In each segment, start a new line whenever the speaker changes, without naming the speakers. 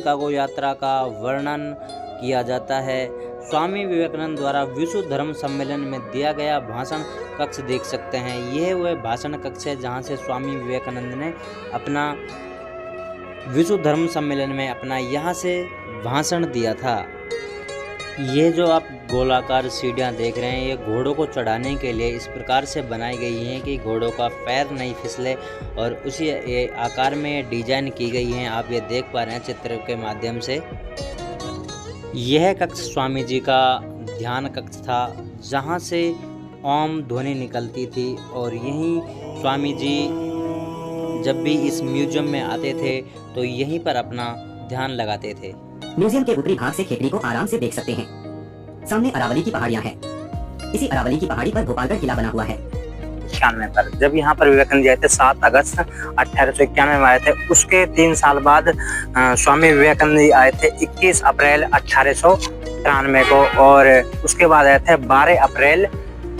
Chicago यात्रा का वर्णन किया जाता है। स्वामी विवेकानंद द्वारा विश्व धर्म सम्मेलन में दिया गया भाषण कक्ष देख सकते हैं। यह वह भाषण कक्ष है जहां से स्वामी विवेकानंद ने अपना विश्व धर्म सम्मेलन में अपना यहाँ से भाषण दिया था। ये जो आप गोलाकार सीढ़ियाँ देख रहे हैं, ये घोड़ों को चढ़ाने के लिए इस प्रकार से बनाई गई हैं कि घोड़ों का पैर नहीं फिसले, और उसी आकार में डिजाइन की गई हैं। आप ये देख पा रहे हैं चित्र के माध्यम से। यह कक्ष स्वामी जी का ध्यान कक्ष था, जहाँ से ओम ध्वनि निकलती थी, और यहीं स्वामी जी जब भी इस म्यूजियम में आते थे तो यहीं पर अपना ध्यान लगाते थे।
म्यूजियम के ऊपरी भाग से खेतड़ी को आराम से देख सकते हैं। सामने अरावली की पहाड़ियां हैं। इसी अरावली की पहाड़ी पर भोपालगढ़ किला बना हुआ है।
91 पर जब यहाँ पर विवेकानंद जी आए थे, 7 अगस्त 1891 में आए थे। उसके 3 साल बाद स्वामी विवेकानंद जी आए थे 21 अप्रैल 1893 को, और उसके बाद आए थे 12 अप्रैल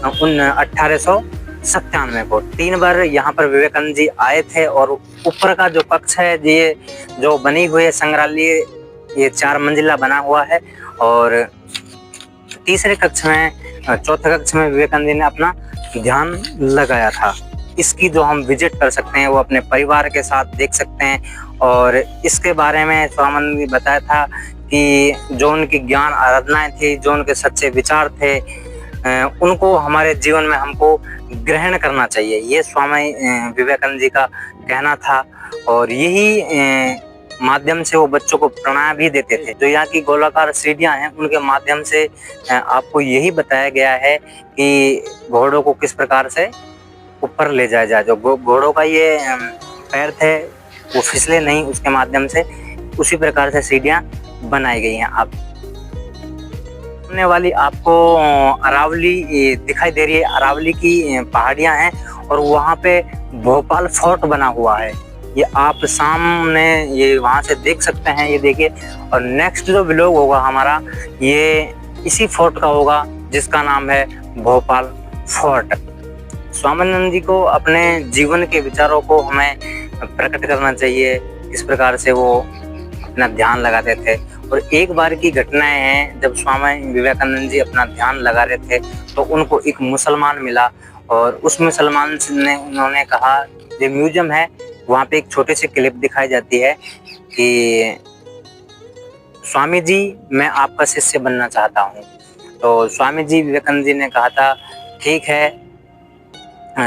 1897 को। 3 बार यहाँ पर विवेकानंद जी आए थे। और ऊपर का जो कक्ष है, ये जो बनी हुई है संग्रहालय, ये 4 मंजिला बना हुआ है। और तीसरे कक्ष में, चौथे कक्ष में विवेकानंद जी ने अपना ध्यान लगाया था। इसकी जो हम विजिट कर सकते हैं वो अपने परिवार के साथ देख सकते हैं। और इसके बारे में स्वामी ने बताया था कि जो उनकी ज्ञान आराधनाएं थी, जो उनके सच्चे विचार थे, उनको हमारे जीवन में हमको ग्रहण करना चाहिए। ये स्वामी विवेकानंद जी का कहना था। और यही माध्यम से वो बच्चों को प्रेरणा भी देते थे। जो यहाँ की गोलाकार सीढ़ियाँ हैं, उनके माध्यम से आपको यही बताया गया है कि घोड़ों को किस प्रकार से ऊपर ले जाया जाए। जो घोड़ों का ये पैर थे वो फिसले नहीं, उसके माध्यम से उसी प्रकार से सीढ़ियाँ बनाई गई हैं। आप सामने वाली आपको अरावली दिखाई दे रही है। अरावली की पहाड़ियाँ हैं और वहाँ पे भोपाल फोर्ट बना हुआ है। ये आप सामने ये वहाँ से देख सकते हैं, ये देखिए। और नेक्स्ट जो व्लॉग होगा हमारा, ये इसी फोर्ट का होगा, जिसका नाम है भोपाल फोर्ट। स्वामीनंद जी को अपने जीवन के विचारों को हमें प्रकट करना चाहिए, इस प्रकार से वो अपना ध्यान लगाते थे। और एक बार की घटनाएं हैं, जब स्वामी विवेकानंद जी अपना ध्यान लगा रहे थे तो उनको एक मुसलमान मिला, और उस मुसलमान ने उन्होंने कहा, ये म्यूजियम है, वहाँ पे एक छोटी सी क्लिप दिखाई जाती है कि स्वामी जी मैं आपका शिष्य बनना चाहता हूँ। तो स्वामी जी विवेकानंद जी ने कहा था ठीक है।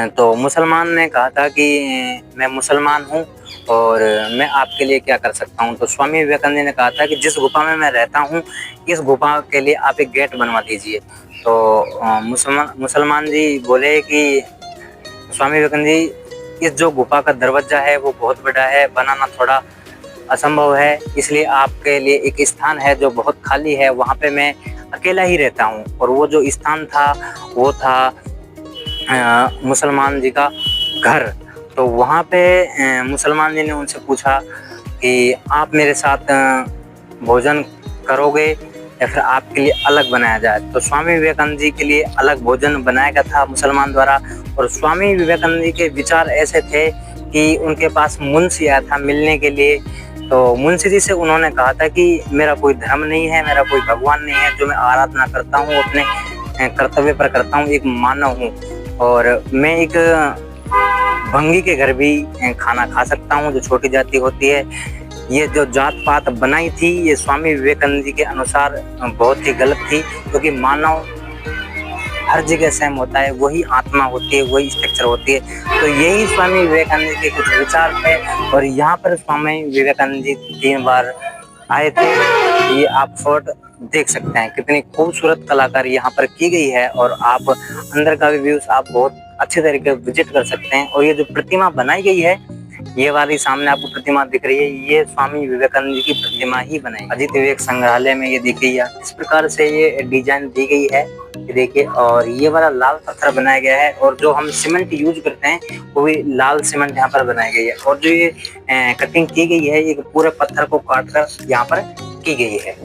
तो मुसलमान ने कहा था कि मैं मुसलमान हूँ और मैं आपके लिए क्या कर सकता हूँ। तो स्वामी विवेकानंद जी ने कहा था कि जिस गुफा में मैं रहता हूँ, इस गुफा के लिए आप एक गेट बनवा दीजिए। तो मुसलमान जी बोले कि स्वामी विवेकानंद जी, इस जो गुफा का दरवाजा है वो बहुत बड़ा है, बनाना थोड़ा असंभव है, इसलिए आपके लिए एक स्थान है जो बहुत खाली है, वहाँ पे मैं अकेला ही रहता हूँ। और वो जो स्थान था वो था मुसलमान जी का घर। तो वहाँ पे मुसलमान जी ने उनसे पूछा कि आप मेरे साथ भोजन करोगे या फिर आपके लिए अलग बनाया जाए। तो स्वामी विवेकानंद जी के लिए अलग भोजन बनाया गया था मुसलमान द्वारा। और स्वामी विवेकानंद जी के विचार ऐसे थे कि उनके पास मुंशी आया था मिलने के लिए। तो मुंशी जी से उन्होंने कहा था कि मेरा कोई धर्म नहीं है, मेरा कोई भगवान नहीं है, जो मैं आराधना करता हूँ अपने कर्तव्य पर करता हूँ, एक मानव हूँ, और मैं एक भंगी के घर भी खाना खा सकता हूँ, जो छोटी जाति होती है। ये जो जात पात बनाई थी, ये स्वामी विवेकानंद जी के अनुसार बहुत ही गलत थी, क्योंकि मानव हर जगह सेम होता है, वही आत्मा होती है, वही स्ट्रक्चर होती है। तो यही स्वामी विवेकानंद जी के कुछ विचार थे। और यहाँ पर स्वामी विवेकानंद जी 3 बार आए थे। ये आप फोर्ट देख सकते हैं, कितनी खूबसूरत कलाकारी यहाँ पर की गई है। और आप अंदर का भी व्यूज आप बहुत अच्छे तरीके से विजिट कर सकते हैं। और ये जो प्रतिमा बनाई गई है, ये वाली सामने आपको प्रतिमा दिख रही है, ये स्वामी विवेकानंद जी की प्रतिमा ही बनाई। अजीत विवेक संग्रहालय में ये देखिए, इस प्रकार से ये डिजाइन दी गई है, ये देखिए। और ये वाला लाल पत्थर बनाया गया है, और जो हम सीमेंट यूज करते हैं वो भी लाल सीमेंट यहाँ पर बनाई गई है। और जो ये कटिंग की गई है, ये पूरे पत्थर को काट कर यहाँ पर की गई है।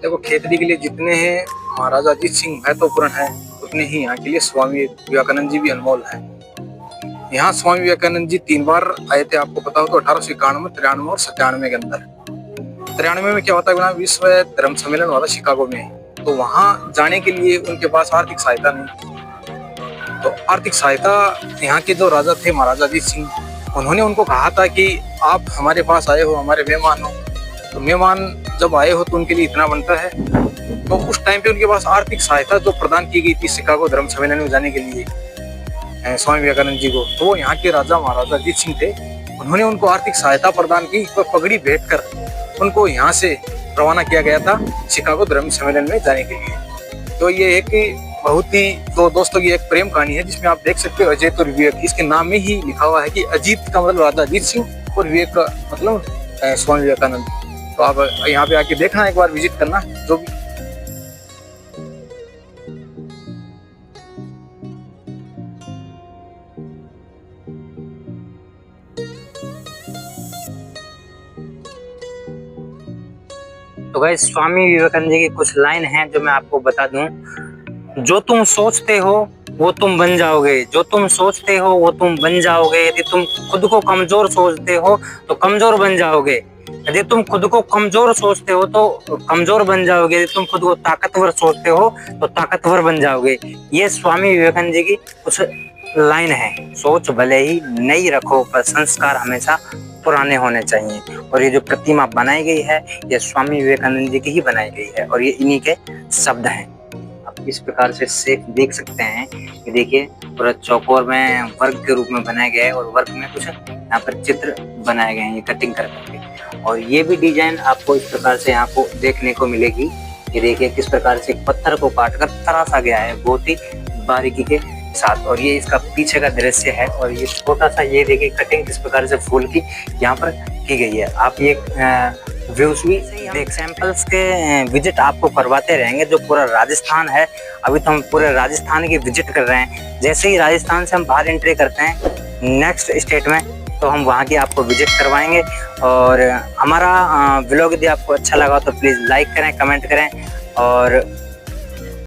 देखो, खेतड़ी के लिए जितने हैं महाराजा अजीत सिंह महत्वपूर्ण है, उतने ही यहाँ के लिए स्वामी विवेकानंद जी भी अनमोल है। यहाँ स्वामी विवेकानंद जी 3 बार आए थे, आपको पता हो तो 1891, 93 और 97 के अंदर। 93 में क्या होता है, विश्व धर्म सम्मेलन हुआ था शिकागो में, तो वहां जाने के लिए उनके पास आर्थिक सहायता नहीं। तो आर्थिक सहायता यहाँ के जो राजा थे महाराजा अजीत सिंह, उन्होंने उनको कहा था कि आप हमारे पास आए हो, हमारे मेहमान हो, तो मेहमान जब आए हो तो उनके लिए इतना बनता है। तो उस टाइम पे उनके पास आर्थिक सहायता जो प्रदान की गई थी शिकागो धर्म सम्मेलन में जाने के लिए स्वामी विवेकानंद जी को, तो वो यहाँ के राजा महाराजा अजीत सिंह थे, उन्होंने उनको आर्थिक सहायता प्रदान की, तो पगड़ी भेंट कर उनको यहाँ से रवाना किया गया था शिकागो धर्म सम्मेलन में जाने के लिए। तो ये एक बहुत ही तो दोस्तों की एक प्रेम कहानी है, जिसमें आप देख सकते हो अजैत और विवेक, इसके नाम में ही लिखा हुआ है कि अजीत का मतलब राजा अजीत सिंह और विवेक का मतलब स्वामी विवेकानंद। तो आप यहाँ पे आके देखना, एक बार विजिट करना जो भी।
तो गाइस स्वामी विवेकानंद जी की कुछ लाइन हैं जो मैं आपको बता दूं। जो तुम सोचते हो वो तुम बन जाओगे, जो तुम सोचते हो वो तुम बन जाओगे। यदि तुम खुद को कमजोर सोचते हो तो कमजोर बन जाओगे, यदि तुम खुद को कमजोर सोचते हो तो कमजोर बन जाओगे, यदि तुम खुद को ताकतवर सोचते हो तो ताकतवर बन जाओगे। ये स्वामी विवेकानंद जी की कुछ लाइन है। सोच भले ही नई रखो पर संस्कार हमेशा पुराने होने चाहिए। और ये जो प्रतिमा बनाई गई है ये स्वामी विवेकानंद जी की ही बनाई गई है और ये इन्हीं के शब्द हैं। आप इस प्रकार से सेफ देख सकते हैं कि देखिए पूरा चौकोर में वर्ग के रूप में बनाया गया है और वर्ग में कुछ यहाँ पर चित्र बनाए गए हैं ये कटिंग करके। और ये भी डिजाइन आपको इस प्रकार से यहाँ को देखने को मिलेगी। ये देखिए किस प्रकार से पत्थर को काटकर तराशा गया है बहुत ही बारीकी के साथ। और ये इसका पीछे का दृश्य है और ये छोटा सा ये देखिए कटिंग किस प्रकार से फूल की यहाँ पर की गई है। आप ये व्यूज भी देख, सैंपल्स के विजिट आपको करवाते रहेंगे। जो पूरा राजस्थान है, अभी तो हम पूरे राजस्थान की विजिट कर रहे हैं। जैसे ही राजस्थान से हम बाहर एंट्री करते हैं नेक्स्ट स्टेट में, तो हम वहाँ की आपको विजिट करवाएंगे। और हमारा व्लॉग यदि आपको अच्छा लगा तो प्लीज़ लाइक करें, कमेंट करें और